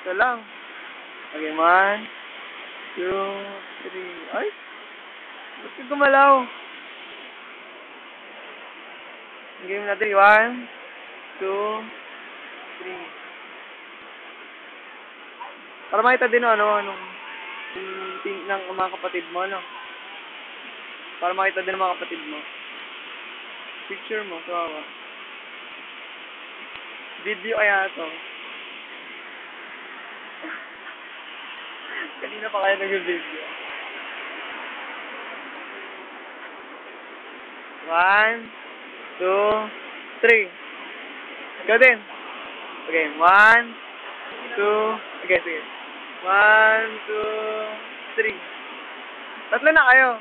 Ito lang. Okay, 1, 2, 3. Ay! Ba't ka gumalaw? Game natin. 1, 2, 3. Para makita din anong ng mga kapatid mo, ano? Para makita din ng mga kapatid mo. Picture mo, kawawa. Video kaya to. Kanina pa kaya nag-video. 1, 2, 3. Ikaw din. Okay, 1, 2. Okay, sige. 1, 2, 3. Tatlo na kayo.